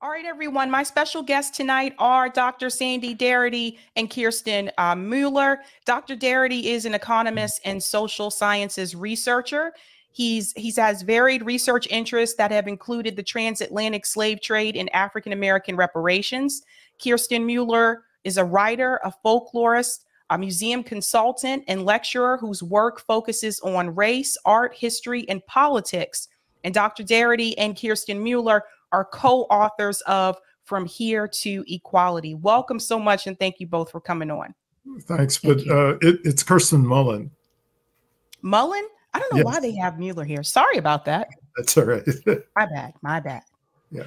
All right, everyone. My special guests tonight are Dr. Sandy Darity and Kirsten Mule. Dr. Darity is an economist and social sciences researcher. He has varied research interests that have included the transatlantic slave trade and African-American reparations. Kirsten Mule is a writer, a folklorist, a museum consultant, and lecturer whose work focuses on race, art, history, and politics. And Dr. Darity and Kirsten Mule are co-authors of From Here to Equality. Welcome so much, and thank you both for coming on. Thanks, but it's Kirsten Mullen. Mullen? I don't know why they have Mueller here. Sorry about that. That's all right. My bad. Yeah.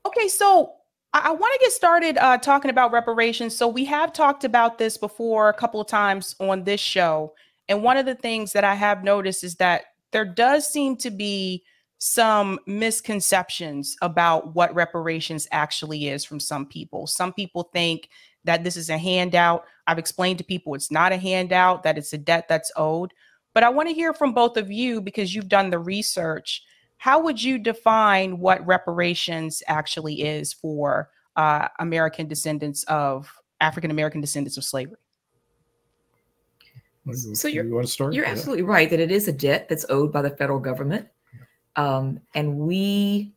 Okay, so I want to get started talking about reparations. So we have talked about this before a couple of times on this show. And one of the things that I have noticed is that there does seem to be some misconceptions about what reparations actually is from some people. Some people think that this is a handout. I've explained to people it's not a handout, that it's a debt that's owed. But I want to hear from both of you because you've done the research. How would you define what reparations actually is for African-American descendants of slavery? So you want to start? You're absolutely right that it is a debt that's owed by the federal government. And we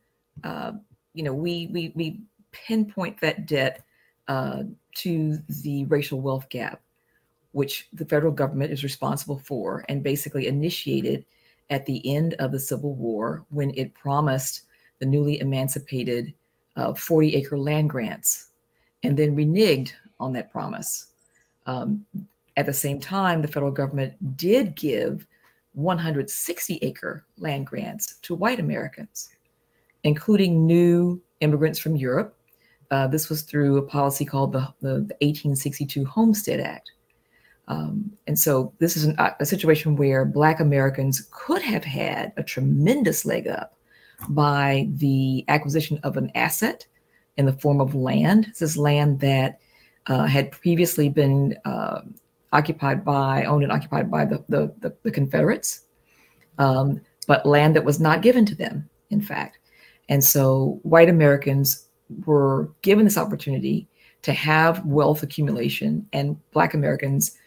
pinpoint that debt to the racial wealth gap, which the federal government is responsible for and basically initiated at the end of the Civil War when it promised the newly emancipated 40-acre land grants and then reneged on that promise. At the same time, the federal government did give 160-acre land grants to white Americans, including new immigrants from Europe. This was through a policy called the 1862 Homestead Act. And so this is a situation where Black Americans could have had a tremendous leg up by the acquisition of an asset in the form of land. This is land that had previously been owned and occupied by the Confederates, but land that was not given to them, in fact. And so white Americans were given this opportunity to have wealth accumulation, and Black Americans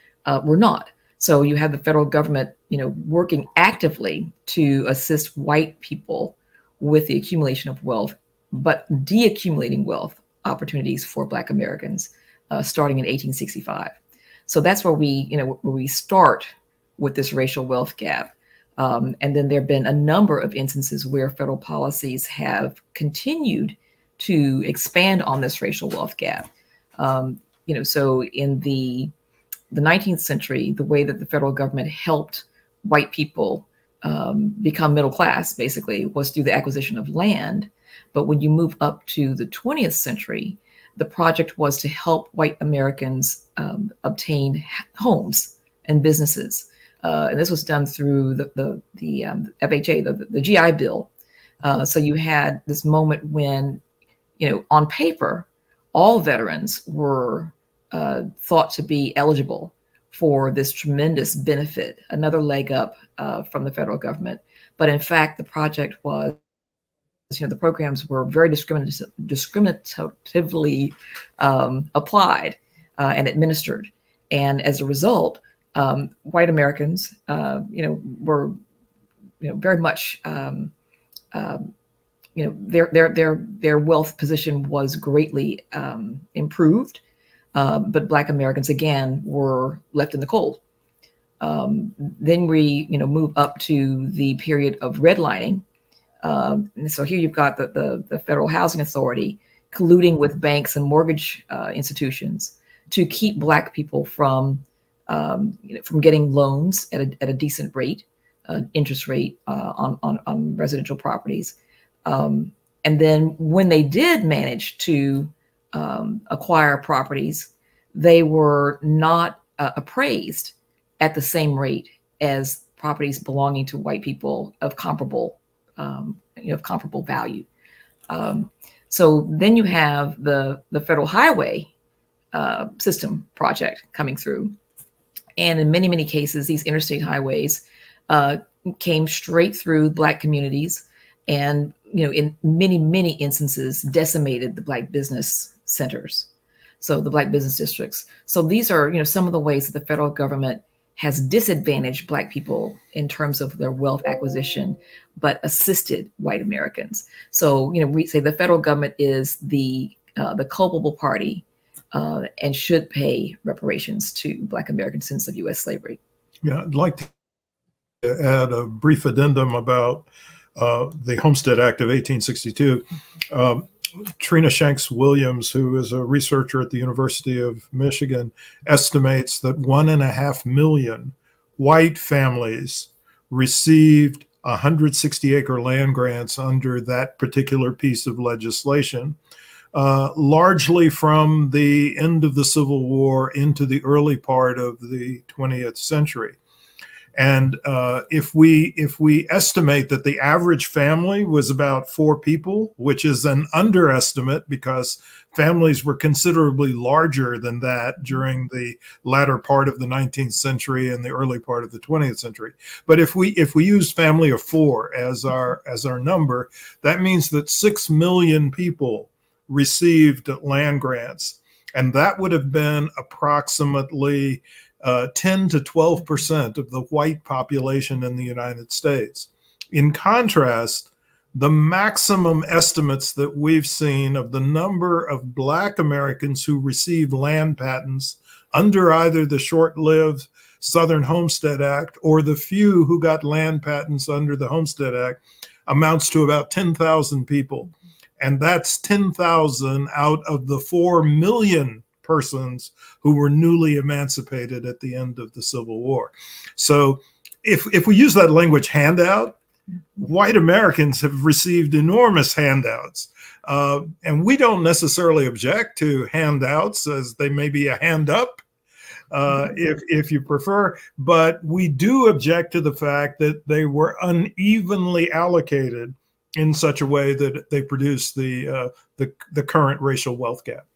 were not. So you have the federal government, working actively to assist white people with the accumulation of wealth, but deaccumulating wealth opportunities for Black Americans starting in 1865. So that's where we start with this racial wealth gap. And then there have been a number of instances where federal policies have continued to expand on this racial wealth gap. So in the 19th century, the way that the federal government helped white people become middle class, basically, was through the acquisition of land. But when you move up to the 20th century, the project was to help white Americans obtain homes and businesses. And this was done through the FHA, the GI Bill. So you had this moment when, on paper, all veterans were thought to be eligible for this tremendous benefit, another leg up from the federal government. But in fact, the project was, the programs were very discriminatively applied and administered. And as a result, white Americans, were, very much, their wealth position was greatly improved. But Black Americans, again, were left in the cold. Then we, move up to the period of redlining. And so here you've got the Federal Housing Authority colluding with banks and mortgage institutions to keep Black people from getting loans at a decent rate, interest rate on residential properties. And then when they did manage to acquire properties, they were not appraised at the same rate as properties belonging to white people of comparable value. So then you have the federal highway system project coming through. And in many, many cases, these interstate highways came straight through Black communities. and, you know, in many, many instances, decimated the Black business centers. So the Black business districts. So these are, you know, some of the ways that the federal government has disadvantaged Black people in terms of their wealth acquisition, but assisted white Americans. So, you know, we say the federal government is the culpable party and should pay reparations to Black Americans since of U.S. slavery. Yeah, I'd like to add a brief addendum about the Homestead Act of 1862. Trina Shanks Williams, who is a researcher at the University of Michigan, estimates that 1.5 million white families received 160-acre land grants under that particular piece of legislation, largely from the end of the Civil War into the early part of the 20th century. And if we estimate that the average family was about 4 people, which is an underestimate because families were considerably larger than that during the latter part of the 19th century and the early part of the 20th century. But if we use family of 4 as our number, that means that 6 million people received land grants, and that would have been approximately 10 to 12% of the white population in the United States. In contrast, the maximum estimates that we've seen of the number of Black Americans who received land patents under either the short-lived Southern Homestead Act or the few who got land patents under the Homestead Act amounts to about 10,000 people. And that's 10,000 out of the 4 million persons who were newly emancipated at the end of the Civil War. So if we use that language, handout, white Americans have received enormous handouts. And we don't necessarily object to handouts, as they may be a hand up, if you prefer, but we do object to the fact that they were unevenly allocated in such a way that they produce the current racial wealth gap.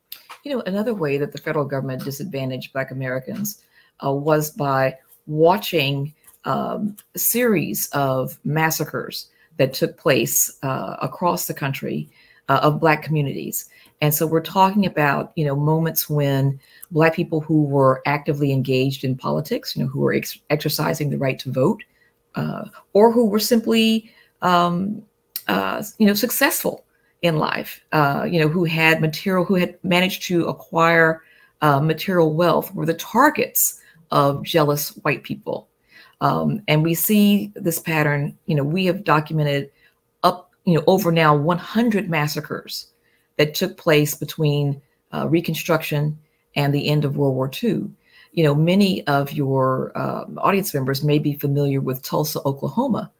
You know, another way that the federal government disadvantaged Black Americans was by watching a series of massacres that took place across the country of Black communities. And so we're talking about, you know, moments when Black people who were actively engaged in politics, you know, who were exercising the right to vote, or who were simply, you know, successful in life, you know, who had managed to acquire material wealth, were the targets of jealous white people. And we see this pattern, you know, we have documented up, you know, over now 100 massacres that took place between Reconstruction and the end of World War II. You know, many of your audience members may be familiar with Tulsa, Oklahoma,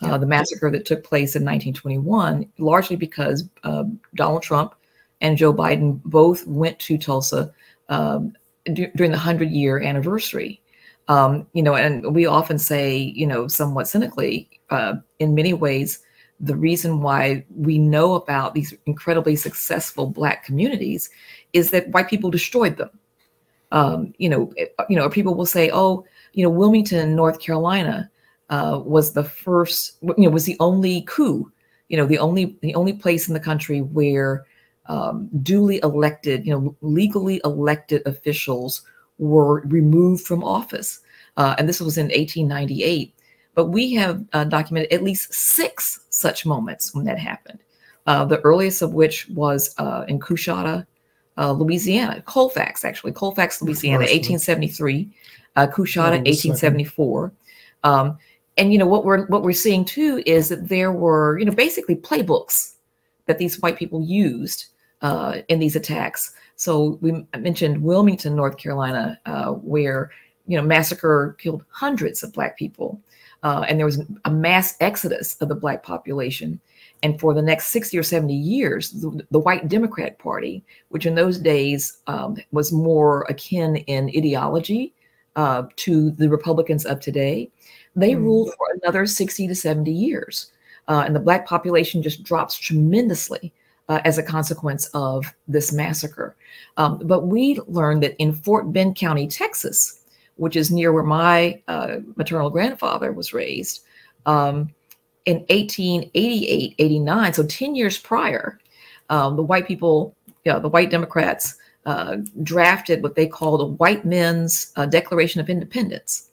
the massacre that took place in 1921, largely because Donald Trump and Joe Biden both went to Tulsa during the 100-year anniversary. You know, and we often say, you know, somewhat cynically, in many ways, the reason why we know about these incredibly successful Black communities is that white people destroyed them. You know, people will say, oh, you know, Wilmington, North Carolina, was the first, you know, was the only coup, you know, the only place in the country where duly elected, you know, legally elected officials were removed from office. And this was in 1898. But we have documented at least 6 such moments when that happened. The earliest of which was in Coushatta, Louisiana, Colfax, Louisiana, 1873, Coushatta, 1874. And you know what we're seeing too is that there were, you know, basically playbooks that these white people used in these attacks. So we mentioned Wilmington, North Carolina, where, you know, massacre killed hundreds of Black people, and there was a mass exodus of the Black population. And for the next 60 or 70 years, the White Democratic Party, which in those days was more akin in ideology to the Republicans of today, they ruled for another 60 to 70 years. And the Black population just drops tremendously as a consequence of this massacre. But we learned that in Fort Bend County, Texas, which is near where my maternal grandfather was raised, in 1888, 89, so 10 years prior, the white people, the white Democrats drafted what they called a white men's Declaration of Independence.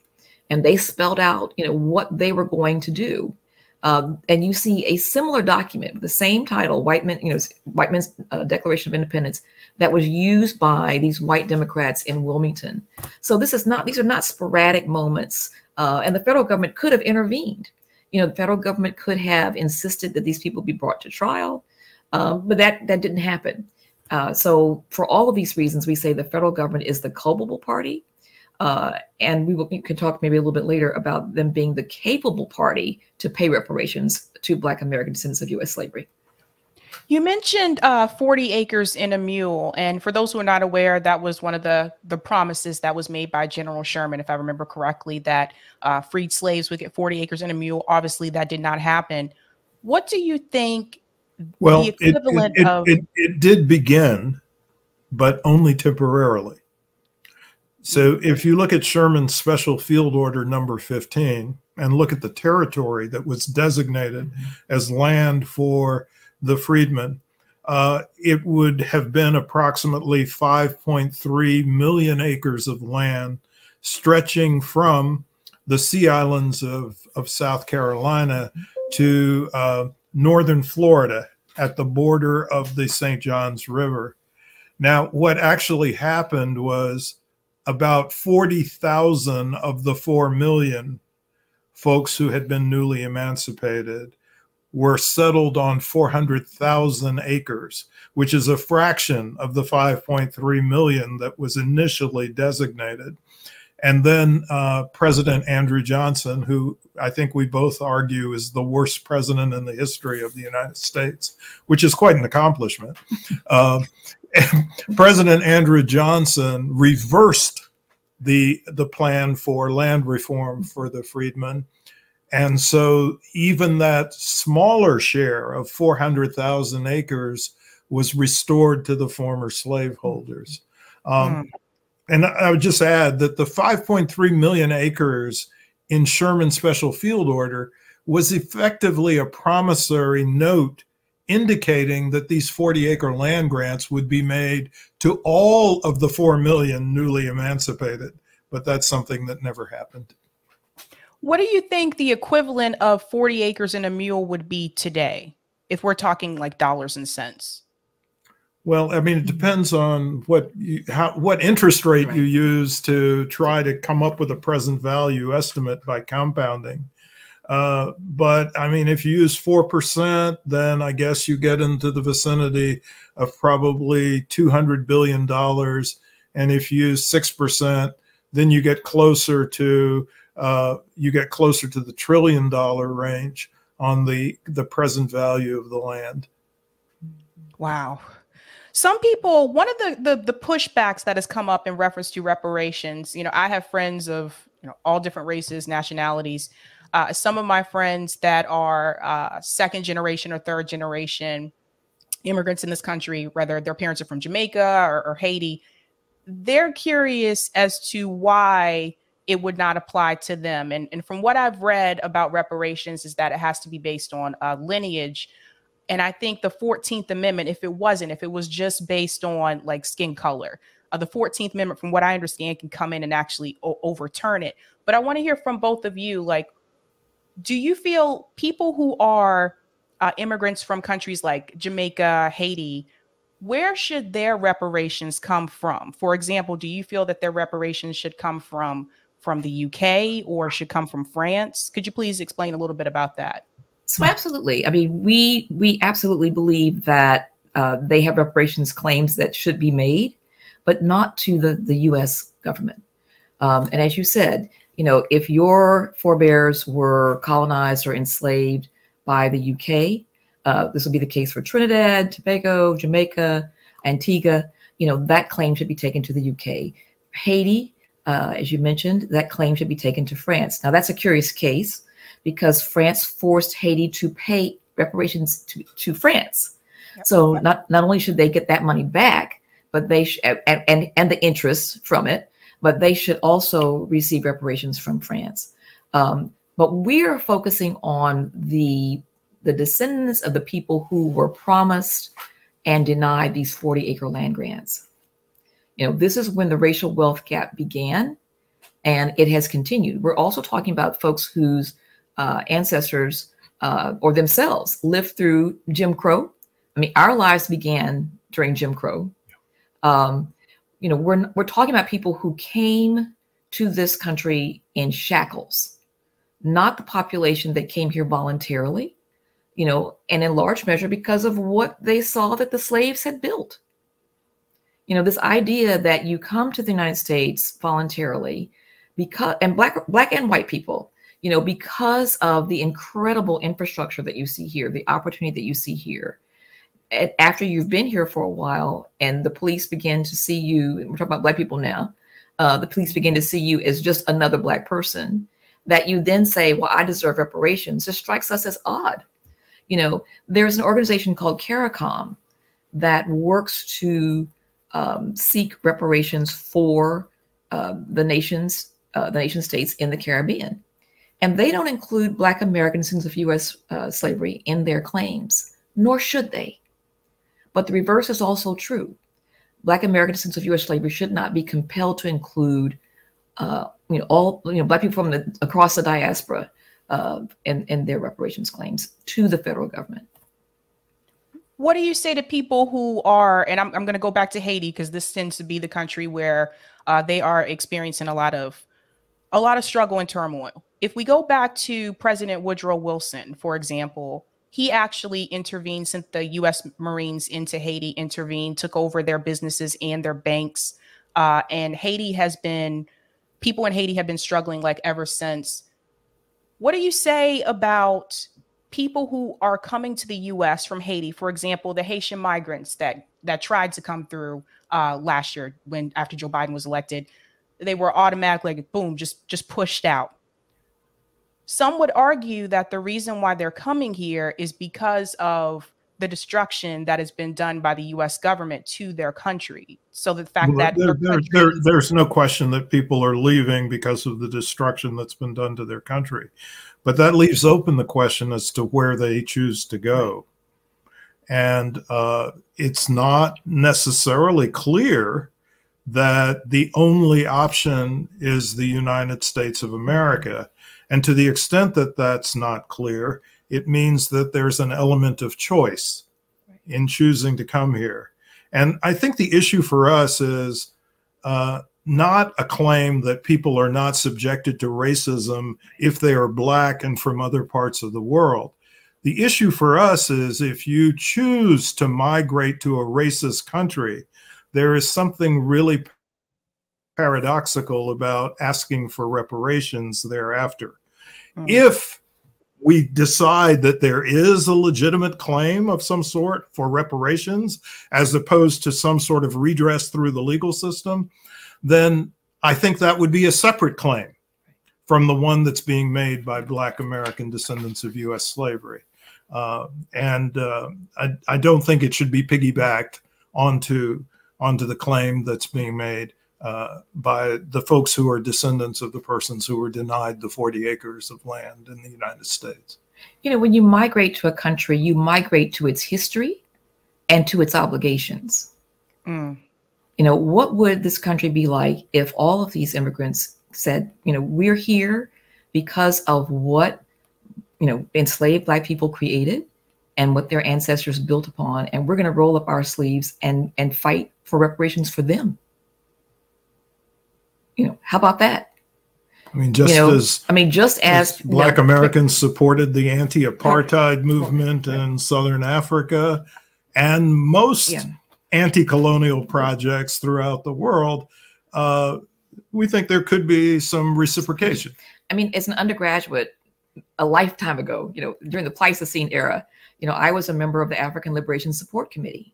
And they spelled out, what they were going to do. And you see a similar document with the same title, White Men's Declaration of Independence, that was used by these white Democrats in Wilmington. So these are not sporadic moments. And the federal government could have intervened. The federal government could have insisted that these people be brought to trial, but that didn't happen. So for all of these reasons, we say the federal government is the culpable party. And we can talk maybe a little bit later about them being the capable party to pay reparations to Black American descendants of U.S. slavery. You mentioned 40 acres in a mule. And for those who are not aware, that was one of the promises that was made by General Sherman, if I remember correctly, that freed slaves would get 40 acres in a mule. Obviously, that did not happen. What do you think the equivalent of... It did begin, but only temporarily. So if you look at Sherman's Special Field Order number 15 and look at the territory that was designated as land for the freedmen, it would have been approximately 5.3 million acres of land stretching from the Sea Islands of South Carolina to northern Florida at the border of the St. Johns River. Now, what actually happened was about 40,000 of the 4 million folks who had been newly emancipated were settled on 400,000 acres, which is a fraction of the 5.3 million that was initially designated. And then President Andrew Johnson, who I think we both argue is the worst president in the history of the United States, which is quite an accomplishment. President Andrew Johnson reversed the plan for land reform for the freedmen. And so even that smaller share of 400,000 acres was restored to the former slaveholders. And I would just add that the 5.3 million acres in Sherman's Special Field Order was effectively a promissory note indicating that these 40-acre land grants would be made to all of the 4 million newly emancipated. But that's something that never happened. What do you think the equivalent of 40 acres in a mule would be today, if we're talking like dollars and cents? Well, I mean, it depends on what interest rate you use to try to come up with a present value estimate by compounding. But I mean, if you use 4%, then I guess you get into the vicinity of probably $200 billion. And if you use 6%, then you get closer to the $1 trillion range on the present value of the land. Wow. Some people, one of the pushbacks that has come up in reference to reparations, I have friends of all different races, nationalities. Some of my friends that are second generation or third generation immigrants in this country, whether their parents are from Jamaica or Haiti, they're curious as to why it would not apply to them. And from what I've read about reparations is that it has to be based on lineage. And I think the 14th Amendment, if it was just based on like skin color, the 14th Amendment, from what I understand, can come in and actually overturn it. But I want to hear from both of you, like, do you feel people who are immigrants from countries like Jamaica, Haiti, where should their reparations come from? For example, do you feel that their reparations should come from the UK or should come from France? Could you please explain a little bit about that? So absolutely. I mean, we absolutely believe that they have reparations claims that should be made, but not to the U.S. government. And as you said, if your forebears were colonized or enslaved by the UK, this will be the case for Trinidad, Tobago, Jamaica, Antigua, that claim should be taken to the UK. Haiti, as you mentioned, that claim should be taken to France. Now, that's a curious case because France forced Haiti to pay reparations to France. Yep. So not only should they get that money back, but they and the interest from it, but they should also receive reparations from France. But we're focusing on the descendants of the people who were promised and denied these 40-acre land grants. You know, this is when the racial wealth gap began, and it has continued. We're also talking about folks whose ancestors or themselves lived through Jim Crow. I mean, our lives began during Jim Crow. You know, we're talking about people who came to this country in shackles, not the population that came here voluntarily, you know, and in large measure because of what they saw that the slaves had built. You know, this idea that you come to the United States voluntarily because, and black and white people, you know, because of the incredible infrastructure that you see here, the opportunity that you see here. After you've been here for a while and the police begin to see you, we're talking about black people now, the police begin to see you as just another black person, that you then say, well, I deserve reparations, just strikes us as odd. You know, there's an organization called CARICOM that works to seek reparations for the nation states in the Caribbean. And they don't include Black American descendants of U.S. Slavery in their claims, nor should they. But the reverse is also true. Black American descendants of U.S. slavery should not be compelled to include, Black people from across the diaspora in their reparations claims to the federal government. What do you say to people who are, and I'm going to go back to Haiti because this tends to be the country where they are experiencing a lot of struggle and turmoil. If we go back to President Woodrow Wilson, for example, he actually intervened, sent the U.S. Marines into Haiti, intervened, took over their businesses and their banks. And people in Haiti have been struggling like ever since. What do you say about people who are coming to the U.S. from Haiti? For example, the Haitian migrants that tried to come through last year after Joe Biden was elected, they were automatically, like, boom, just pushed out. Some would argue that the reason why they're coming here is because of the destruction that has been done by the U.S. government to their country. So the fact that there's no question that people are leaving because of the destruction that's been done to their country. But that leaves open the question as to where they choose to go. And it's not necessarily clear that the only option is the United States of America. And to the extent that that's not clear, it means that there's an element of choice in choosing to come here. And I think the issue for us is not a claim that people are not subjected to racism if they are Black and from other parts of the world. The issue for us is if you choose to migrate to a racist country, there is something really paradoxical about asking for reparations thereafter. If we decide that there is a legitimate claim of some sort for reparations, as opposed to some sort of redress through the legal system, then I think that would be a separate claim from the one that's being made by Black American descendants of U.S. slavery. I don't think it should be piggybacked onto the claim that's being made by the folks who are descendants of the persons who were denied the 40 acres of land in the United States. You know, when you migrate to a country, you migrate to its history and to its obligations. You know, what would this country be like if all of these immigrants said, you know, we're here because of what, you know, enslaved Black people created and what their ancestors built upon, and we're going to roll up our sleeves and fight for reparations for them. You know, how about that? I mean, just as Black Americans supported the anti-apartheid movement in Southern Africa and most anti-colonial projects throughout the world, we think there could be some reciprocation. I mean, as an undergraduate, a lifetime ago, you know, during the Pleistocene era, you know, I was a member of the African Liberation Support Committee,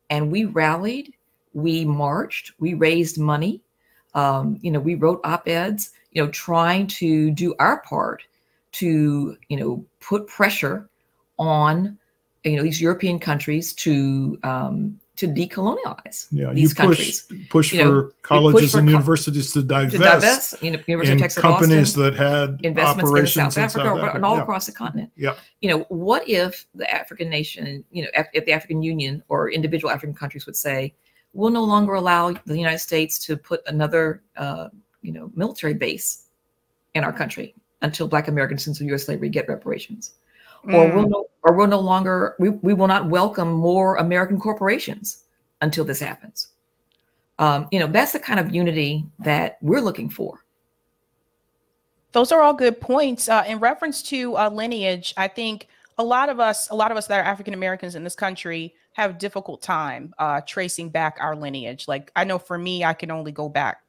and we rallied, we marched, we raised money. You know, we wrote op-eds, you know, trying to do our part to, you know, put pressure on, you know, these European countries to to decolonialize Yeah, these countries. Push for colleges and universities to divest University in of Texas companies Austin, that had investments operations in South Africa and all yeah. across the continent. Yeah. What if the African nation, if the African Union or individual African countries would say, we'll no longer allow the United States to put another, military base in our country until Black Americans since U.S. slavery get reparations. Or we'll no longer, we will not welcome more American corporations until this happens. That's the kind of unity that we're looking for. Those are all good points. In reference to lineage, I think a lot of us that are African Americans in this country have a difficult time tracing back our lineage. Like, I know for me, I can only go back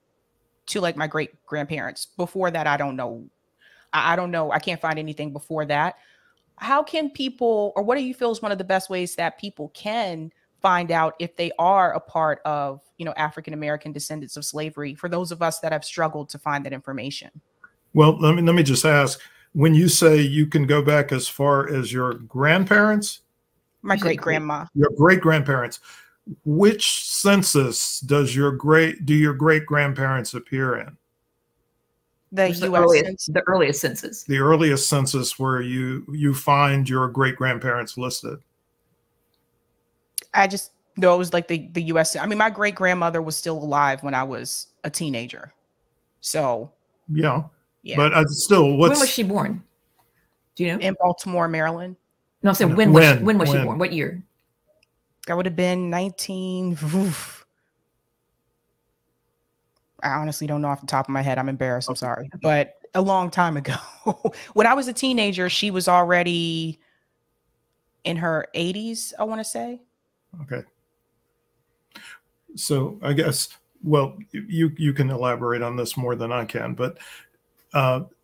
to like my great grandparents. Before that, I don't know. I don't know. I can't find anything before that. How can people, or what do you feel is one of the best ways that people can find out if they are a part of, African-American descendants of slavery, for those of us that have struggled to find that information? Well, let me just ask, when you say you can go back as far as your grandparents? My great-grandma. Your great-grandparents. Which census do your great-grandparents appear in? The U.S. The earliest census. The earliest census where you find your great-grandparents listed. I just know it was like the U.S. I mean, my great-grandmother was still alive when I was a teenager. So. Yeah. But still, when was she born? Do you know? In Baltimore, Maryland. No, I'm saying when was she born? What year? That would have been 19. I honestly don't know off the top of my head. I'm embarrassed. I'm sorry. But a long time ago. When I was a teenager, she was already in her 80s, I want to say. Okay. So I guess, well, you can elaborate on this more than I can, but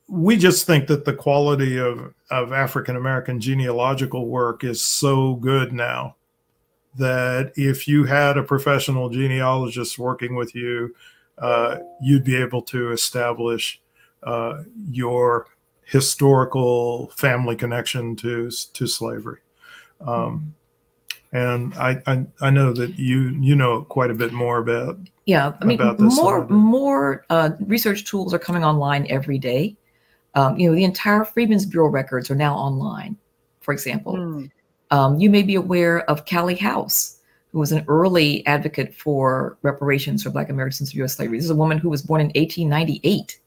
we just think that the quality of African-American genealogical work is so good now that if you had a professional genealogist working with you, you'd be able to establish your historical family connection to slavery. And I know that you know quite a bit more about this. More research tools are coming online every day. The entire Freedmen's Bureau records are now online. For example, you may be aware of Callie House, who was an early advocate for reparations for Black Americans of U.S. slavery. This is a woman who was born in 1898.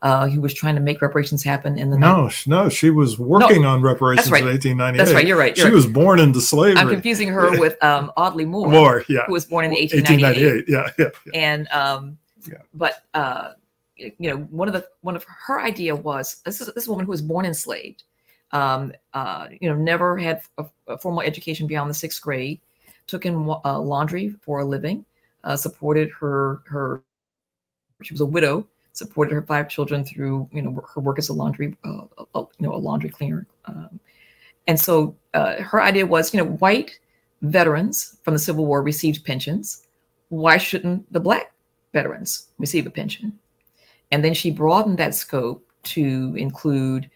Who was trying to make reparations happen in the No, she was working on reparations in 1898. That's right. You're right. She was born into slavery. I'm confusing her with Audley Moore, who was born in 1898. Yeah. And but one of her idea was this woman who was born enslaved, never had a formal education beyond the 6th grade, took in laundry for a living, supported her. She was a widow. Supported her 5 children through, her work as a laundry, a laundry cleaner. And so her idea was, white veterans from the Civil War received pensions. Why shouldn't the Black veterans receive a pension? And then she broadened that scope to include,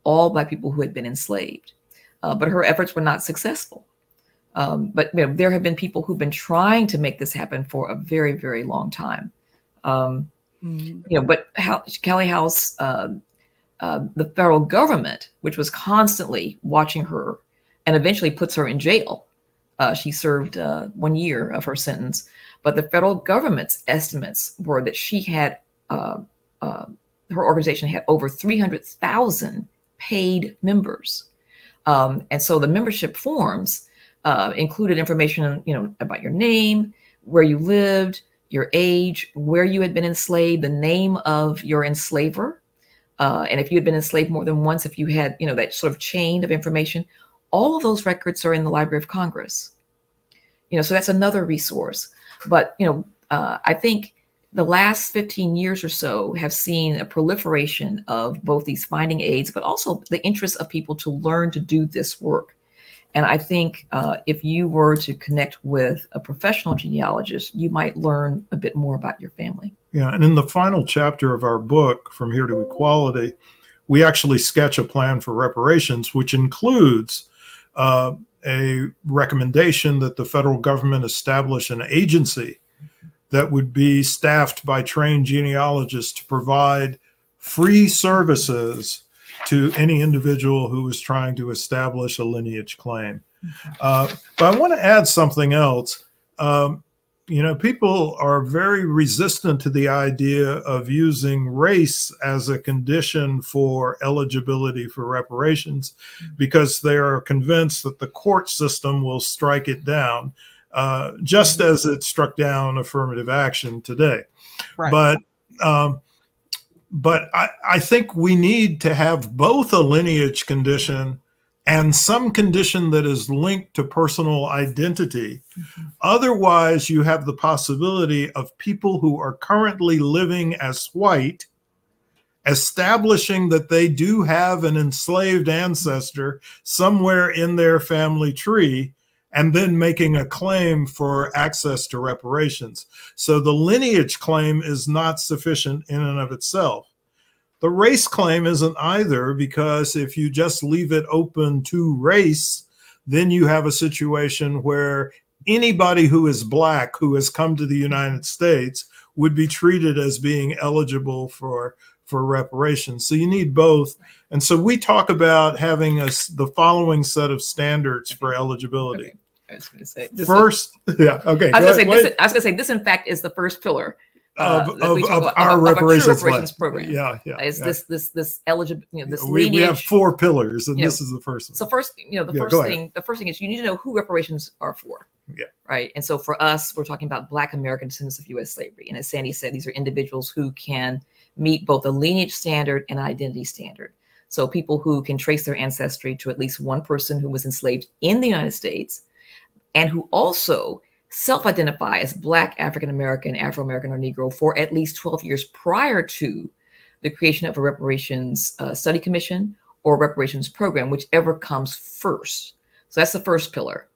all Black people who had been enslaved. But her efforts were not successful. But there have been people who've been trying to make this happen for a very, very long time. But Callie House, the federal government, which was constantly watching her and eventually puts her in jail. She served 1 year of her sentence, but the federal government's estimates were that she had, her organization had over 300,000 paid members. And so the membership forms included information, about your name, where you lived, your age, where you had been enslaved, the name of your enslaver, and if you had been enslaved more than once, if you had, that sort of chain of information, all of those records are in the Library of Congress. So that's another resource. But, I think the last 15 years or so have seen a proliferation of both these finding aids, but also the interest of people to learn to do this work. And I think if you were to connect with a professional genealogist, you might learn a bit more about your family. Yeah, and in the final chapter of our book, From Here to Equality, we actually sketch a plan for reparations, which includes a recommendation that the federal government establish an agency that would be staffed by trained genealogists to provide free services to any individual who is trying to establish a lineage claim. But I want to add something else. You know, people are very resistant to the idea of using race as a condition for eligibility for reparations because they are convinced that the court system will strike it down, just as it struck down affirmative action today. Right. But I think we need to have both a lineage condition and some condition that is linked to personal identity. Otherwise, you have the possibility of people who are currently living as white establishing that they do have an enslaved ancestor somewhere in their family tree, and then making a claim for access to reparations. So the lineage claim is not sufficient in and of itself. The race claim isn't either, because if you just leave it open to race, then you have a situation where anybody who is Black who has come to the United States would be treated as being eligible for reparations. So you need both. And so we talk about having the following set of standards for eligibility. Okay. I was going to say first, yeah, okay. I was going to say this, in fact, is the first pillar of our reparations program. Yeah, yeah. Is this eligible? You know, this we lineage. We have 4 pillars, and this is the first one. So first, you know, the first thing is you need to know who reparations are for. Yeah. Right. And so for us, we're talking about Black American descendants of U.S. slavery, and as Sandy said, these are individuals who can meet both a lineage standard and an identity standard. So people who can trace their ancestry to at least one person who was enslaved in the United States, and who also self-identify as Black, African-American, Afro-American, or Negro for at least 12 years prior to the creation of a reparations study commission or reparations program, whichever comes first. So that's the first pillar.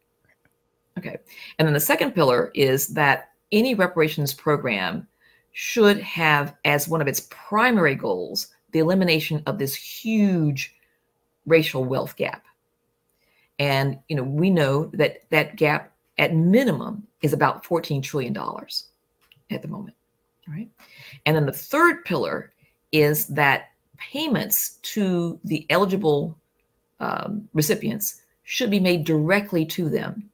Okay. And then the second pillar is that any reparations program should have as one of its primary goals the elimination of this huge racial wealth gap. And, you know, we know that that gap at minimum is about $14 trillion at the moment, right? And then the third pillar is that payments to the eligible recipients should be made directly to them,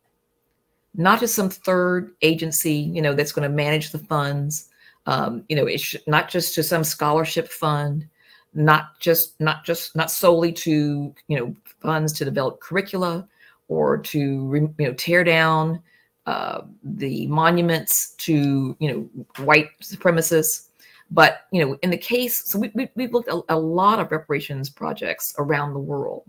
not just some third agency, you know, that's going to manage the funds. You know, it should not just to some scholarship fund, not solely to, you know, funds to develop curricula or to, you know, tear down the monuments to, you know, white supremacists. But, you know, in the case, so we've looked at a lot of reparations projects around the world,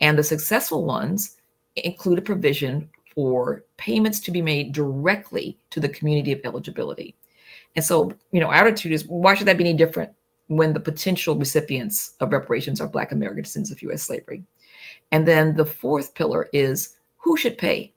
and the successful ones include a provision for payments to be made directly to the community of eligibility. And so, you know, our attitude is, why should that be any different when the potential recipients of reparations are Black American descendants of U.S. slavery? And then the fourth pillar is who should pay?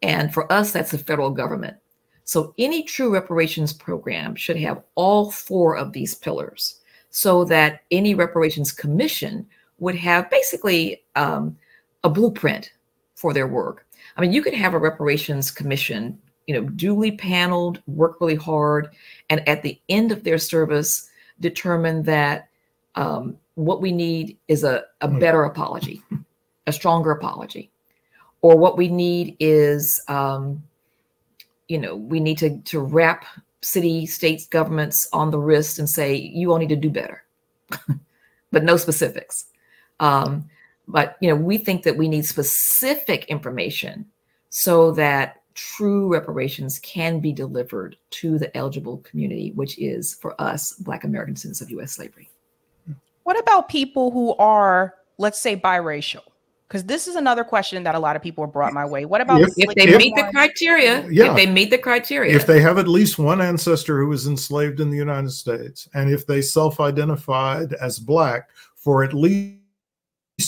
And for us, that's the federal government. So any true reparations program should have all 4 of these pillars, so that any reparations commission would have basically a blueprint for their work. I mean, you could have a reparations commission, you know, duly paneled, work really hard, and at the end of their service, determine that what we need is a better apology, a stronger apology. Or what we need is, you know, we need to wrap city, states, governments on the wrist and say, you all need to do better, but no specifics. But, you know, we think that we need specific information so that true reparations can be delivered to the eligible community, which is, for us, Black American descendants of U.S. slavery. What about people who are, let's say, biracial? Because this is another question that a lot of people have brought my way. What about if they meet the criteria? Yeah, if they meet the criteria. If they have at least one ancestor who was enslaved in the United States, and if they self-identified as Black for at least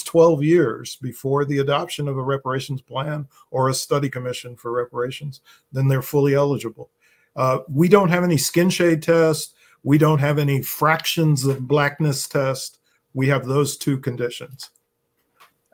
12 years before the adoption of a reparations plan or a study commission for reparations, then they're fully eligible. We don't have any skin shade test. We don't have any fractions of Blackness test. We have those 2 conditions.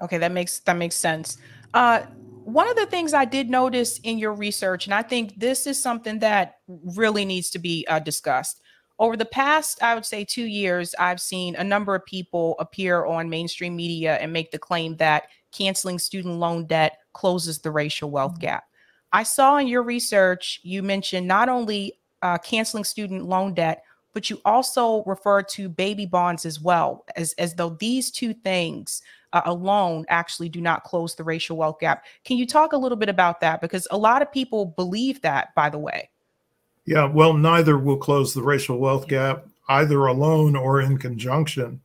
Okay, that makes sense. One of the things I did notice in your research, and I think this is something that really needs to be discussed. Over the past, I would say 2 years, I've seen a number of people appear on mainstream media and make the claim that canceling student loan debt closes the racial wealth gap. I saw in your research, you mentioned not only canceling student loan debt, but you also refer to baby bonds as well, as though these two things alone actually do not close the racial wealth gap. Can you talk a little bit about that? Because a lot of people believe that, by the way. Yeah, well, neither will close the racial wealth gap, either alone or in conjunction.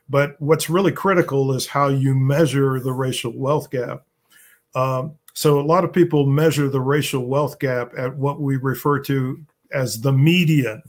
But what's really critical is how you measure the racial wealth gap. So a lot of people measure the racial wealth gap at what we refer to as the median,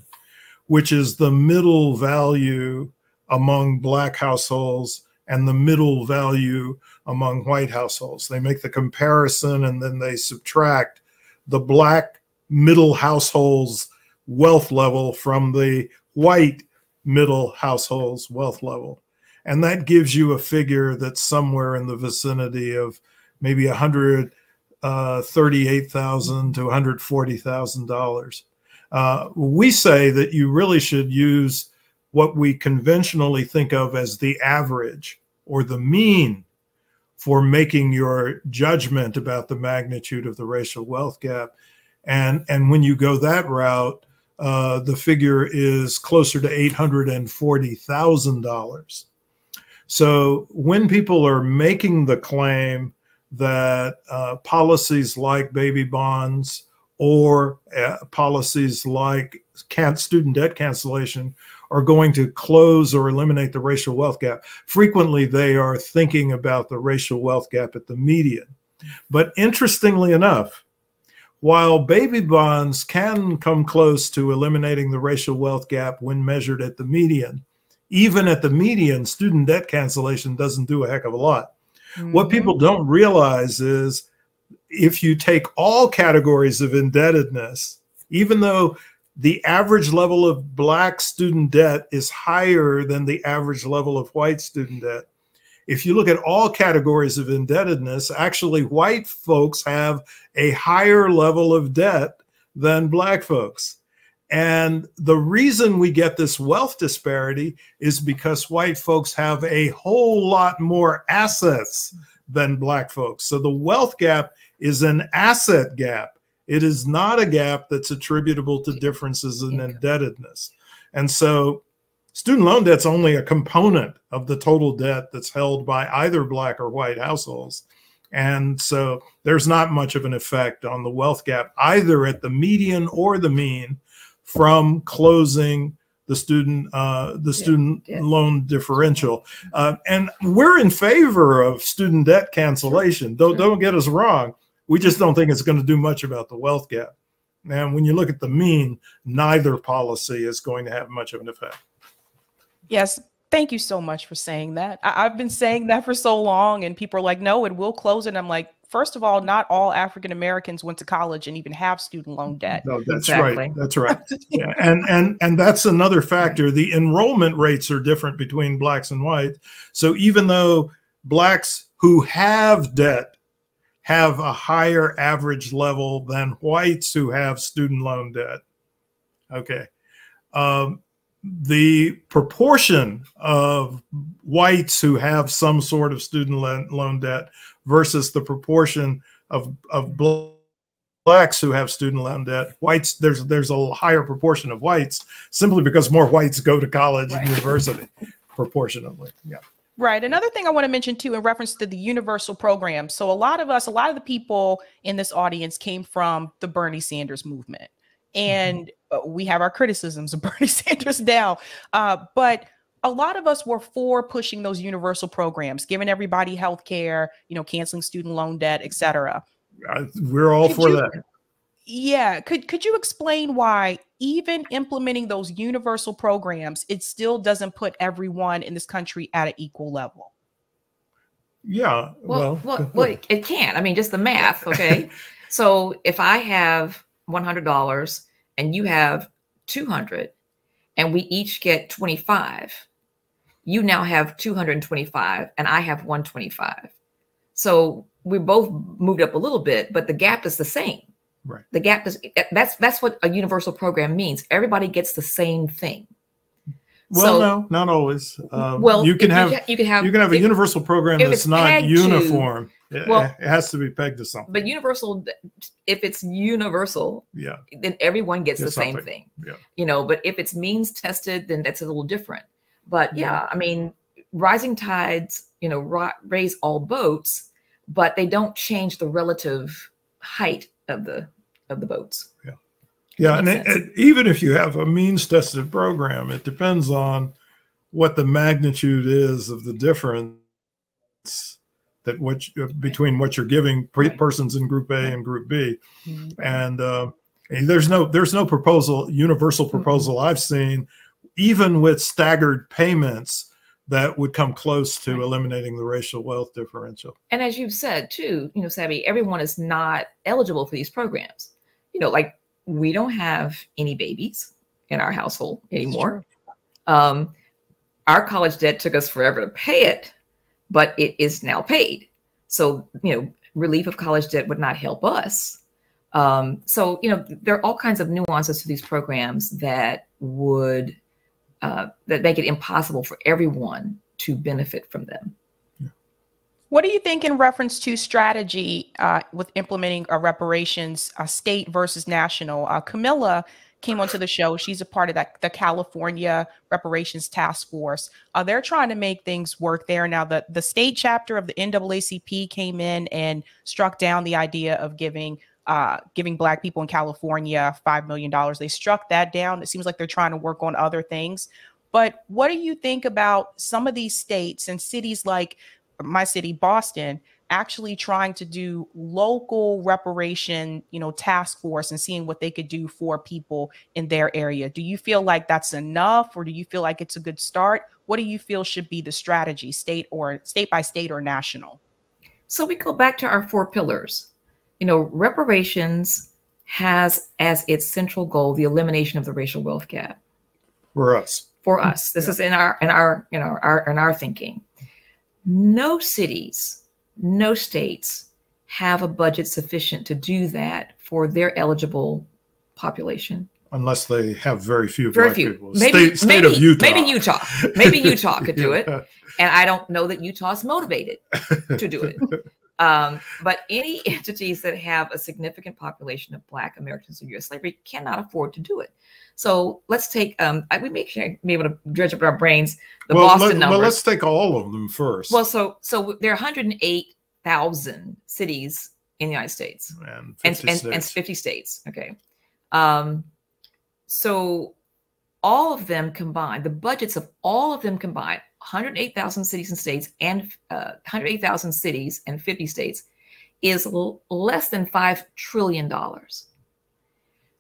which is the middle value among Black households and the middle value among white households. They make the comparison and then they subtract the Black middle households wealth level from the white middle households wealth level. And that gives you a figure that's somewhere in the vicinity of maybe $138,000 to $140,000. We say that you really should use what we conventionally think of as the average or the mean for making your judgment about the magnitude of the racial wealth gap. And when you go that route, the figure is closer to $840,000. So when people are making the claim that policies like baby bonds or policies like student debt cancellation are going to close or eliminate the racial wealth gap, frequently they are thinking about the racial wealth gap at the median. But interestingly enough, while baby bonds can come close to eliminating the racial wealth gap when measured at the median, even at the median, student debt cancellation doesn't do a heck of a lot. What people don't realize is if you take all categories of indebtedness, even though the average level of Black student debt is higher than the average level of white student debt, if you look at all categories of indebtedness, actually white folks have a higher level of debt than Black folks. And the reason we get this wealth disparity is because white folks have a whole lot more assets than Black folks. So the wealth gap is an asset gap. It is not a gap that's attributable to differences in indebtedness. And so student loan debt's only a component of the total debt that's held by either Black or white households. And so there's not much of an effect on the wealth gap, either at the median or the mean, from closing the student loan differential. And we're in favor of student debt cancellation. Don't get us wrong. We just don't think it's going to do much about the wealth gap. And when you look at the mean, neither policy is going to have much of an effect. Yes. Thank you so much for saying that. I've been saying that for so long, and people are like, no, it will close it. And I'm like, first of all, not all African-Americans went to college and even have student loan debt. No, that's right. That's right. Yeah. And that's another factor. The enrollment rates are different between Blacks and whites. So even though Blacks who have debt have a higher average level than whites who have student loan debt. Okay. The proportion of whites who have some sort of student loan debt versus the proportion of Blacks who have student loan debt, whites, there's a higher proportion of whites simply because more whites go to college and university proportionately. Yeah. Right. Another thing I want to mention too, in reference to the universal program. So a lot of the people in this audience came from the Bernie Sanders movement, and we have our criticisms of Bernie Sanders now. But a lot of us were for pushing those universal programs, giving everybody health care, canceling student loan debt, etc. We're all for that. Yeah. Could you explain why even implementing those universal programs, it still doesn't put everyone in this country at an equal level? Yeah. Well, it can't. I mean, just the math. Okay. So if I have $100 and you have 200 and we each get 25, you now have 225 and I have 125. So we both moved up a little bit, but the gap is the same. Right. The gap is, that's what a universal program means. Everybody gets the same thing. Well, So, no, not always. Well, you can have a universal program that's not uniform. It has to be pegged to something. But universal, if it's universal, yeah, then everyone gets the same thing. Yeah. You know, but if it's means tested, then that's a little different. But yeah, I mean, rising tides, you know, raise all boats, but they don't change the relative height of the boats. Yeah. Yeah, and even if you have a means-tested program, it depends on what the magnitude is of the difference that between what you're giving persons in Group A and Group B, and there's no universal proposal I've seen, even with staggered payments, that would come close to eliminating the racial wealth differential. And as you've said too, you know, Sabby, everyone is not eligible for these programs. You know, like, we don't have any babies in our household anymore. Our college debt took us forever to pay it, but it is now paid. So, you know, relief of college debt would not help us. So, you know, there are all kinds of nuances to these programs that would, that make it impossible for everyone to benefit from them. What do you think in reference to strategy with implementing reparations, state versus national? Camilla came onto the show. She's a part of the California Reparations Task Force. They're trying to make things work there. Now, the state chapter of the NAACP came in and struck down the idea of giving Black people in California $5 million. They struck that down. It seems like they're trying to work on other things. But what do you think about some of these states and cities like my city, Boston, actually trying to do local reparation, you know, task force and seeing what they could do for people in their area? Do you feel like that's enough, or do you feel like it's a good start? What do you feel should be the strategy, state by state or national? So we go back to our 4 pillars. You know, reparations has as its central goal the elimination of the racial wealth gap. For us. This is in our thinking. No cities, no states have a budget sufficient to do that for their eligible population. Unless they have very few Black people. Maybe state of Utah. Maybe Utah could do it. And I don't know that Utah's motivated to do it. But any entities that have a significant population of Black Americans in U.S. slavery cannot afford to do it. So let's take, we may be able to dredge up our brains the Boston numbers. Well, let's take all of them first. Well, so there are 108,000 cities in the United States and 50 states. Okay. So all of them combined, the budgets of all of them combined, 108,000 cities and states and 108,000 cities and 50 states is less than $5 trillion.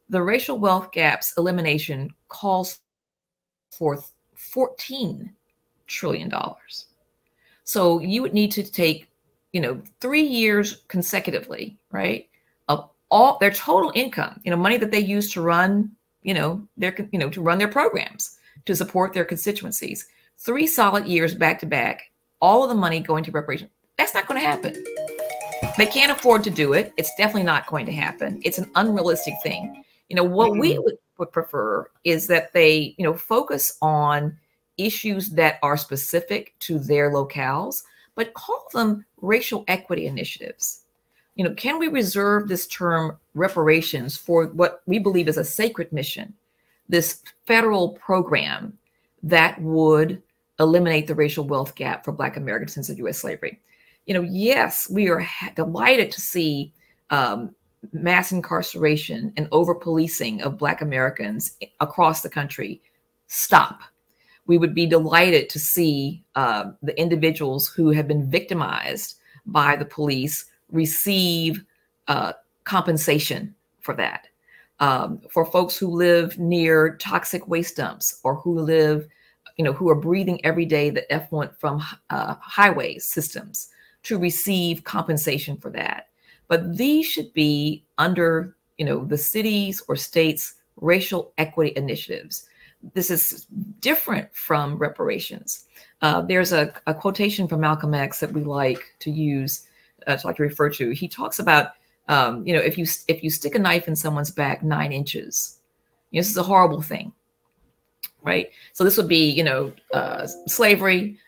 The racial wealth gaps elimination calls for $14 trillion. So you would need to take, 3 years consecutively, right, of all their total income, money that they use to run, to run their programs, to support their constituencies. 3 solid years back to back, all of the money going to reparations. That's not going to happen. They can't afford to do it. It's definitely not going to happen. It's an unrealistic thing. What we would prefer is that they, focus on issues that are specific to their locales, but call them racial equity initiatives. Can we reserve this term reparations for what we believe is a sacred mission, this federal program that would eliminate the racial wealth gap for Black Americans since U.S. slavery? Yes, we are delighted to see mass incarceration and over-policing of Black Americans across the country stop. We would be delighted to see the individuals who have been victimized by the police receive compensation for that. For folks who live near toxic waste dumps or who live, who are breathing every day the effluent from highway systems, to receive compensation for that. But these should be under, the cities or states' racial equity initiatives. This is different from reparations. There's a quotation from Malcolm X that we like to use like to refer to, he talks about, you know, if you stick a knife in someone's back 9 inches, you know, this is a horrible thing, right? So this would be, you know, slavery,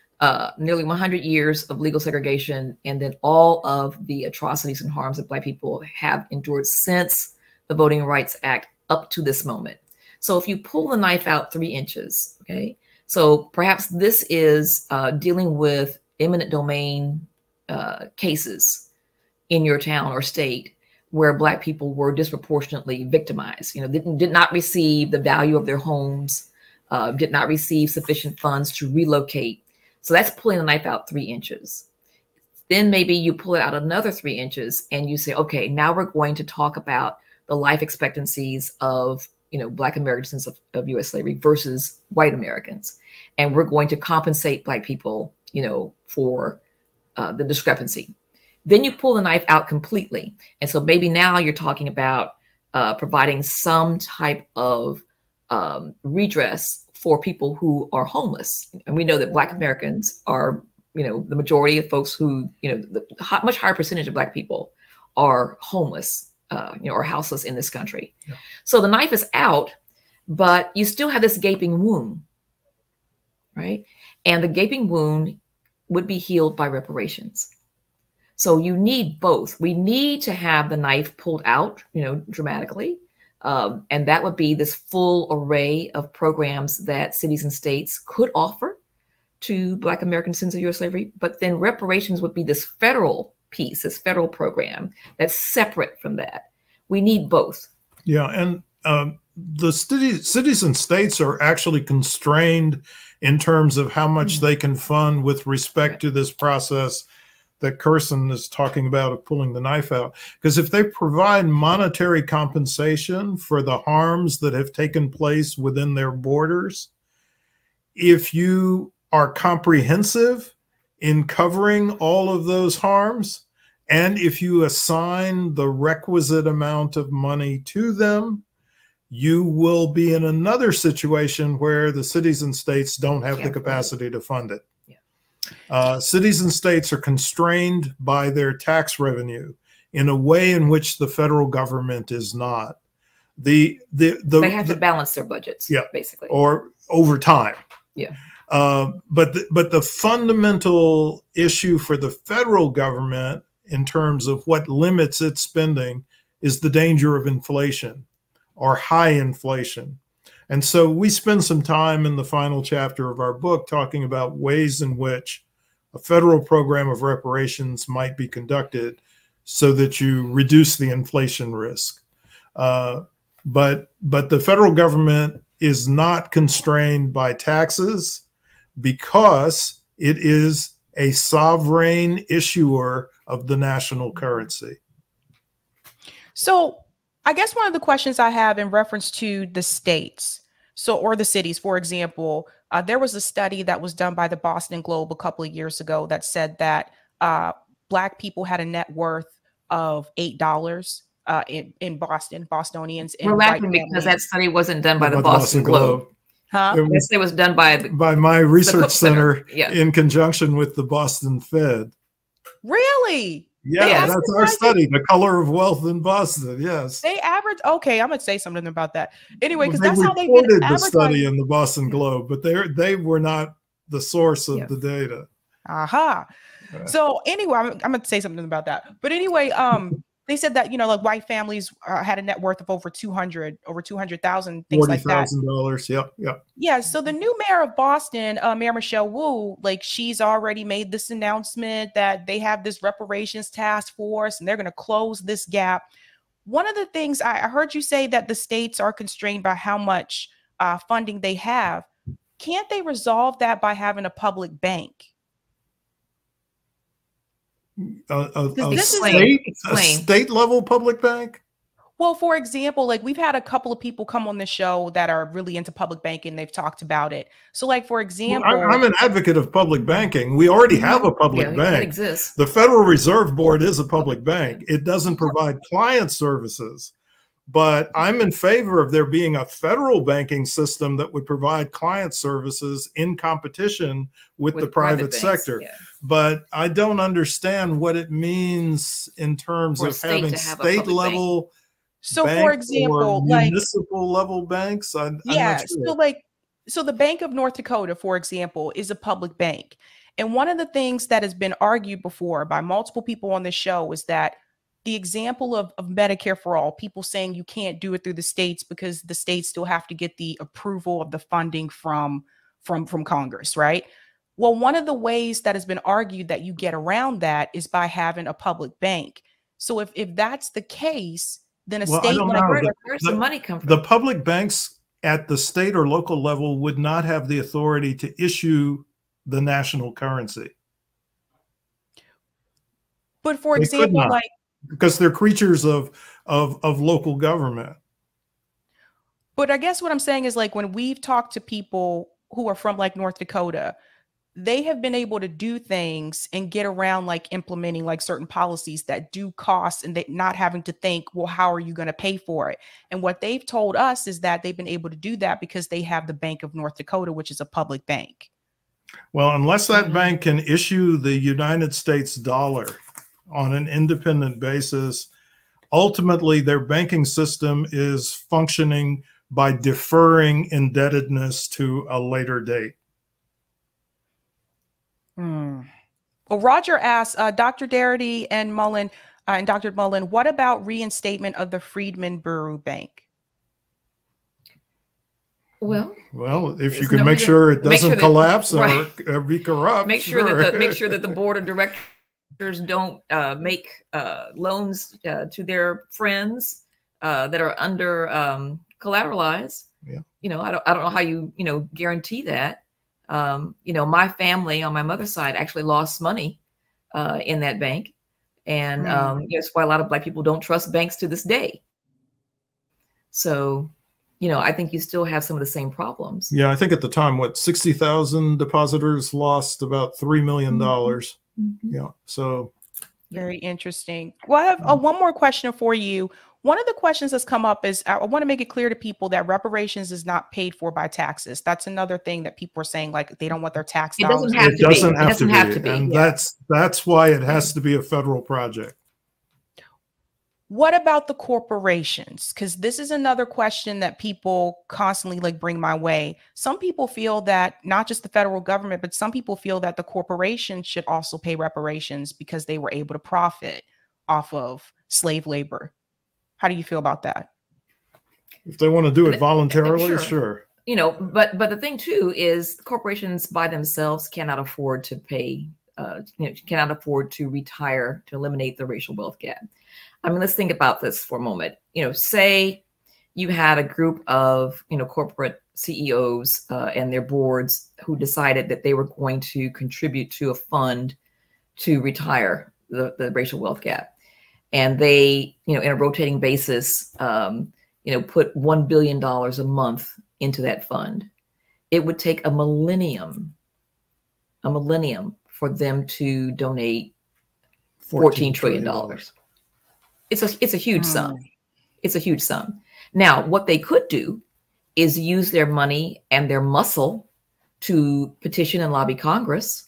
nearly 100 years of legal segregation, and then all of the atrocities and harms that Black people have endured since the Voting Rights Act up to this moment. So if you pull the knife out 3 inches, okay, so perhaps this is dealing with eminent domain cases in your town or state where Black people were disproportionately victimized, you know, did not receive the value of their homes, did not receive sufficient funds to relocate. So that's pulling the knife out 3 inches. Then maybe you pull it out another 3 inches and you say, okay, now we're going to talk about the life expectancies of, you know, Black Americans of U.S. slavery versus white Americans. And we're going to compensate Black people, you know, for the discrepancy. Then you pull the knife out completely. And so maybe now you're talking about providing some type of redress for people who are homeless. And we know that Black Americans are, you know, the majority of folks who, you know, the much higher percentage of Black people are homeless, you know, or houseless in this country. Yeah. So the knife is out, but you still have this gaping wound, right? And the gaping wound would be healed by reparations. So you need both. We need to have the knife pulled out, you know, dramatically. And that would be this full array of programs that cities and states could offer to Black American descendants of U.S. slavery. But then reparations would be this federal piece, this federal program that's separate from that. We need both. Yeah, and the cities and states are actually constrained in terms of how much they can fund with respect to this process that Kirsten is talking about of pulling the knife out. Because if they provide monetary compensation for the harms that have taken place within their borders, if you are comprehensive in covering all of those harms, and if you assign the requisite amount of money to them, you will be in another situation where the cities and states don't have the capacity to fund it. Cities and states are constrained by their tax revenue in a way in which the federal government is not. They have to balance their budgets, basically, or over time. Yeah. But the fundamental issue for the federal government in terms of what limits its spending is the danger of inflation or high inflation. And so we spend some time in the final chapter of our book talking about ways in which a federal program of reparations might be conducted so that you reduce the inflation risk. But the federal government is not constrained by taxes because it is a sovereign issuer of the national currency. So I guess one of the questions I have in reference to the states, or the cities, for example, there was a study that was done by the Boston Globe a couple of years ago that said that Black people had a net worth of $8 in Boston, Bostonians. We're laughing because that study wasn't done by the Boston Globe. Huh? It was done by my research center in conjunction with the Boston Fed. Really? Yeah, that's our study, The Color of Wealth in Boston. Yes. They average. Okay, I'm going to say something about that. Anyway, because that's how they reported the study in the Boston Globe, but they were not the source of the data. Aha. So anyway, I'm going to say something about that. But anyway, they said that, you know, like white families had a net worth of over 200,000, things like that. $40,000. Yep. Yep. Yeah. So the new mayor of Boston, Mayor Michelle Wu, like she's already made this announcement that they have this reparations task force and they're going to close this gap. One of the things I heard you say that the states are constrained by how much funding they have. Can't they resolve that by having a public bank? A state level public bank? Well, for example, like we've had a couple of people come on the show that are really into public banking. They've talked about it. So like, for example, I'm an advocate of public banking. We already have a public bank. That exists. The Federal Reserve Board is a public bank. It doesn't provide client services, but I'm in favor of there being a federal banking system that would provide client services in competition with the private sector. but I don't understand what it means in terms of having state level. So for example, like municipal level banks. I'm yeah, not sure. So the Bank of North Dakota, for example, is a public bank. And one of the things that has been argued before by multiple people on the show is that the example of Medicare for all, people saying you can't do it through the states because the states still have to get the approval of the funding from Congress, right? Well, one of the ways that has been argued that you get around that is by having a public bank. So if that's the case, then a state like where's the money come from? The public banks at the state or local level would not have the authority to issue the national currency. But for example, like because they're creatures of local government. But I guess what I'm saying is, like, when we've talked to people who are from like North Dakota, they have been able to do things and get around like implementing like certain policies that do cost, and they not having to think, well, how are you going to pay for it? And what they've told us is that they've been able to do that because they have the Bank of North Dakota, which is a public bank. Well, unless that bank can issue the United States dollar on an independent basis, ultimately their banking system is functioning by deferring indebtedness to a later date. Well, Roger asks, Dr. Darity and Mullen, and Dr. Mullen, what about reinstatement of the Freedmen Bureau Bank? Well, if you can make sure it doesn't collapse or be corrupt, make sure that the board of directors don't make loans to their friends that are under collateralized. Yeah. You know, I don't know how you guarantee that. You know, my family on my mother's side actually lost money in that bank, and that's why a lot of Black people don't trust banks to this day. So, you know, I think you still have some of the same problems. Yeah, I think at the time, 60,000 depositors lost about $3 million. Yeah, so very interesting. Well, I have one more question for you. One of the questions that's come up is, I want to make it clear to people that reparations is not paid for by taxes. That's another thing that people are saying, like they don't want their tax dollars. It doesn't have to be. And that's why it has to be a federal project. What about the corporations? Because this is another question that people constantly like bring my way. Some people feel that not just the federal government, but some people feel that the corporations should also pay reparations because they were able to profit off of slave labor. How do you feel about that? If they want to do it voluntarily, sure. You know, but the thing too is corporations by themselves cannot afford to pay, cannot afford to retire to eliminate the racial wealth gap. I mean, let's think about this for a moment. You know, say you had a group of, corporate CEOs and their boards who decided that they were going to contribute to a fund to retire the racial wealth gap. And they, in a rotating basis, put $1 billion a month into that fund. It would take a millennium for them to donate $14 trillion. It's a huge sum. It's a huge sum. Now, what they could do is use their money and their muscle to petition and lobby Congress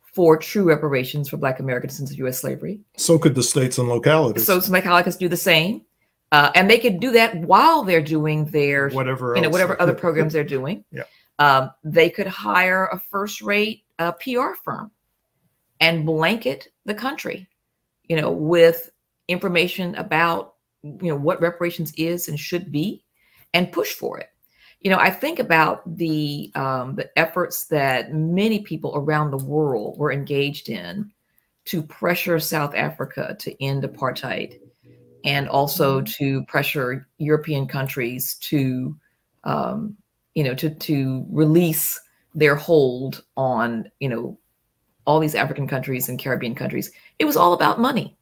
for true reparations for Black Americans since U.S. slavery. So could the states and localities. So some localities do the same. And they could do that while they're doing their whatever other programs they're doing. Yeah. They could hire a first-rate PR firm and blanket the country, with information about, what reparations is and should be, and push for it. I think about the efforts that many people around the world were engaged in to pressure South Africa to end apartheid, and also to pressure European countries to, to release their hold on, all these African countries and Caribbean countries. It was all about money.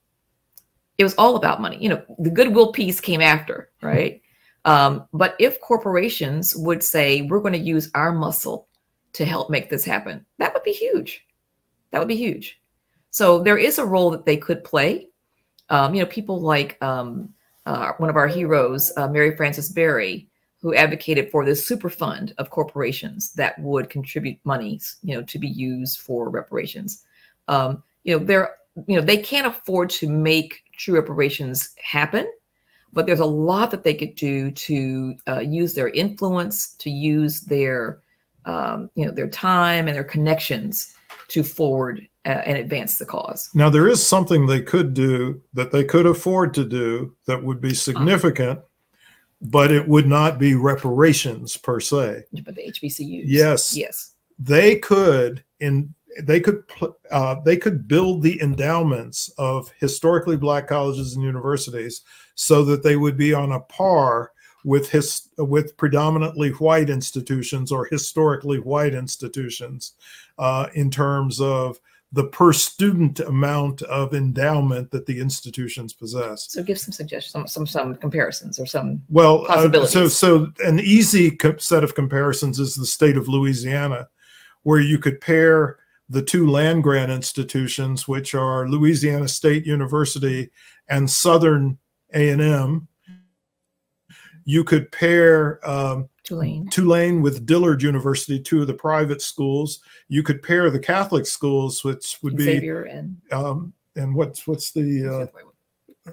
It was all about money. The goodwill piece came after, right? But if corporations would say, we're going to use our muscle to help make this happen, that would be huge. That would be huge. So there is a role that they could play. People like one of our heroes, Mary Frances Berry, who advocated for this super fund of corporations that would contribute monies, to be used for reparations. They can't afford to make true reparations happen, but there's a lot that they could do to use their influence, to use their time and their connections to forward and advance the cause. Now, there is something they could do, that they could afford to do, that would be significant, but it would not be reparations per se. But the HBCUs. Yes. Yes. They could build the endowments of historically Black colleges and universities so that they would be on a par with predominantly white institutions or historically white institutions in terms of the per student amount of endowment that the institutions possess. So give some suggestions, some comparisons, or some possibilities. So an easy set of comparisons is the state of Louisiana, where you could pair the two land grant institutions, which are Louisiana State University and Southern A&M. You could pair Tulane with Dillard University, two of the private schools. You could pair the Catholic schools, which would be Xavier and what's the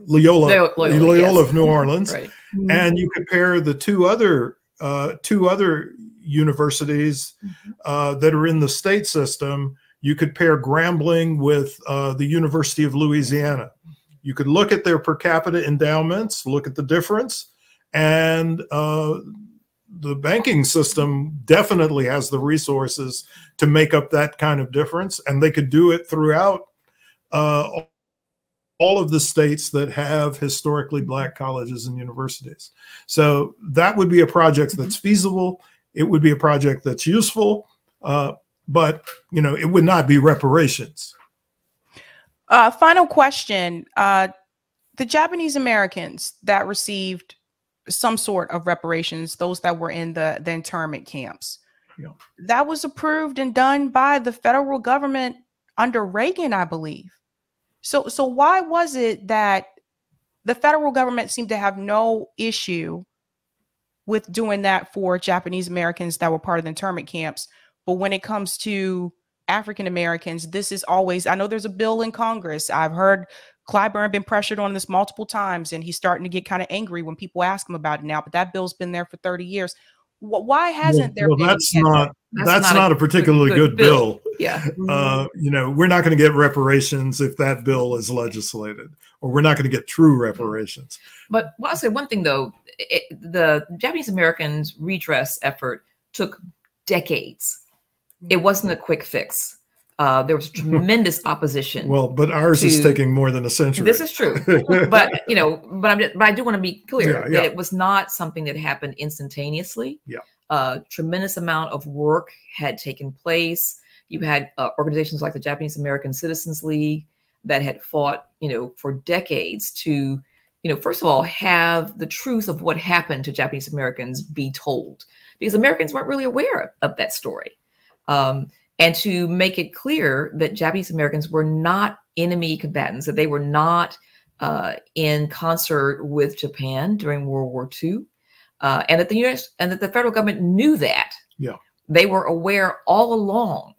Loyola yes. of New Orleans, right. And you could pair the two other universities that are in the state system. You could pair Grambling with the University of Louisiana. You could look at their per capita endowments, look at the difference, and the banking system definitely has the resources to make up that kind of difference, and they could do it throughout all of the states that have historically Black colleges and universities. So that would be a project that's feasible. It would be a project that's useful, but it would not be reparations. Final question. The Japanese Americans that received some sort of reparations, those that were in the internment camps, that was approved and done by the federal government under Reagan, I believe. So why was it that the federal government seemed to have no issue with doing that for Japanese Americans that were part of the internment camps, but when it comes to African Americans, this is always, I know there's a bill in Congress. I've heard Clyburn been pressured on this multiple times, and he's starting to get kind of angry when people ask him about it now, but that bill's been there for 30 years. Why hasn't there been? That's not a particularly good bill. Yeah. We're not going to get reparations if that bill is legislated, or we're not going to get true reparations. But I'll say one thing, though. The Japanese Americans redress effort took decades. It wasn't a quick fix. There was tremendous opposition. Well, but ours is taking more than a century. This is true. But I do want to be clear that it was not something that happened instantaneously. Yeah. Tremendous amount of work had taken place. You had organizations like the Japanese American Citizens League that had fought, for decades to, first of all, have the truth of what happened to Japanese Americans be told, because Americans weren't really aware of that story. And to make it clear that Japanese Americans were not enemy combatants, that they were not in concert with Japan during World War II, and that the federal government knew that. Yeah, they were aware all along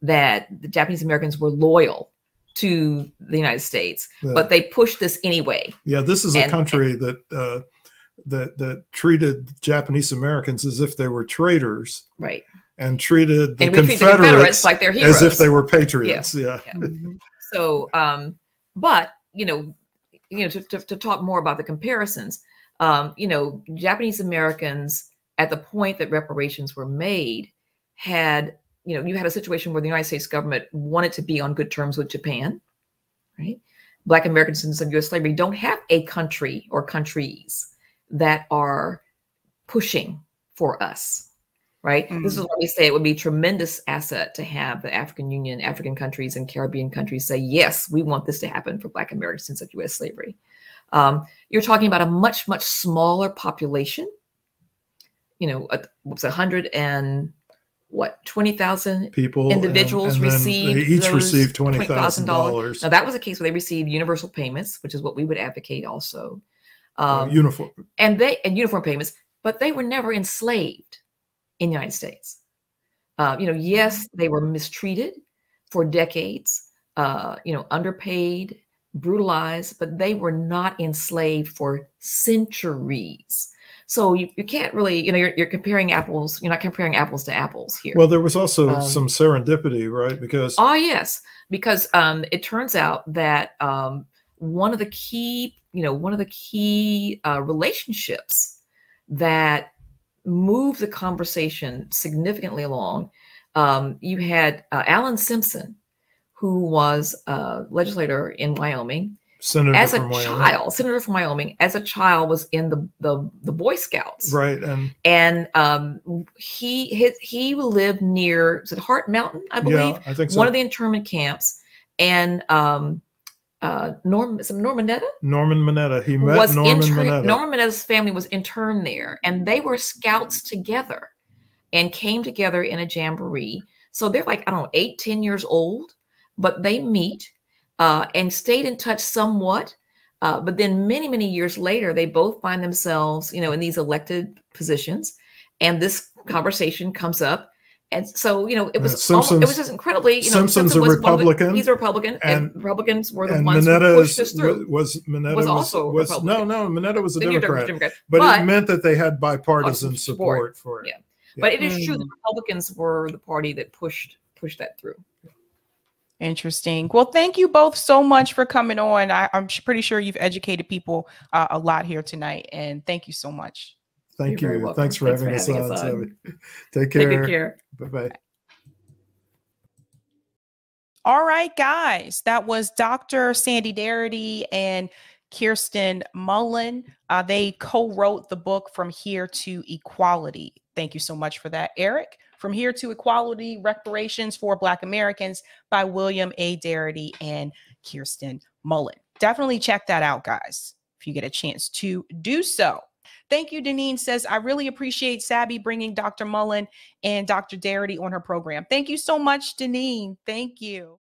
that the Japanese Americans were loyal to the United States, but they pushed this anyway. Yeah, this is a country that treated Japanese Americans as if they were traitors, right? And treated the Confederates like their heroes, as if they were patriots. Yeah. So, but to talk more about the comparisons, Japanese Americans at the point that reparations were made had, you had a situation where the United States government wanted to be on good terms with Japan, right? Black American citizens of U.S. slavery don't have a country or countries that are pushing for us. Right. Mm-hmm. This is why we say it would be a tremendous asset to have the African Union, African countries and Caribbean countries say, yes, we want this to happen for Black Americans of U.S. slavery. You're talking about a much, much smaller population. What's 20,000 people, individuals and received. They each received $20,000. Now that was a case where they received universal payments, which is what we would advocate also. Uniform payments, but they were never enslaved in the United States. Yes, they were mistreated for decades. underpaid, brutalized, but they were not enslaved for centuries. So you can't really, you're comparing apples. You're not comparing apples to apples here. Well, there was also some serendipity, right? Because because it turns out that one of the key relationships that moved the conversation significantly along, you had Alan Simpson, who was a legislator in Wyoming. Senator from Wyoming, as a child, was in the Boy Scouts, right? And he lived near, is it Heart Mountain, I believe? Yeah, I think so. One of the internment camps, and Norman Mineta. He met Norman Mineta. Norman Mineta's family was interned there, and they were scouts together, and came together in a jamboree. So they're like, I don't know, 8, 10 years old, but they meet. And stayed in touch somewhat, but then many years later, they both find themselves, in these elected positions, and this conversation comes up, and so it was just incredibly. Simpson's a Republican. He's a Republican, and Republicans were the ones who pushed this through. Mineta also Republican. No, Mineta was a Democrat, but it meant that they had bipartisan support for it. Yeah. But it is true that Republicans were the party that pushed that through. Interesting. Well, thank you both so much for coming on. I'm pretty sure you've educated people a lot here tonight, and thank you so much. Thank you. Thanks for having us on, Sabby. Take care. Take good care. Bye-bye. All right, guys. That was Dr. Sandy Darity and Kirsten Mullens. They co-wrote the book From Here to Equality. Thank you so much for that, Eric. From Here to Equality, Reparations for Black Americans by William A. Darity and Kirsten Mullens. Definitely check that out, guys, if you get a chance to do so. Thank you, Deneen says, I really appreciate Sabby bringing Dr. Mullens and Dr. Darity on her program. Thank you so much, Deneen. Thank you.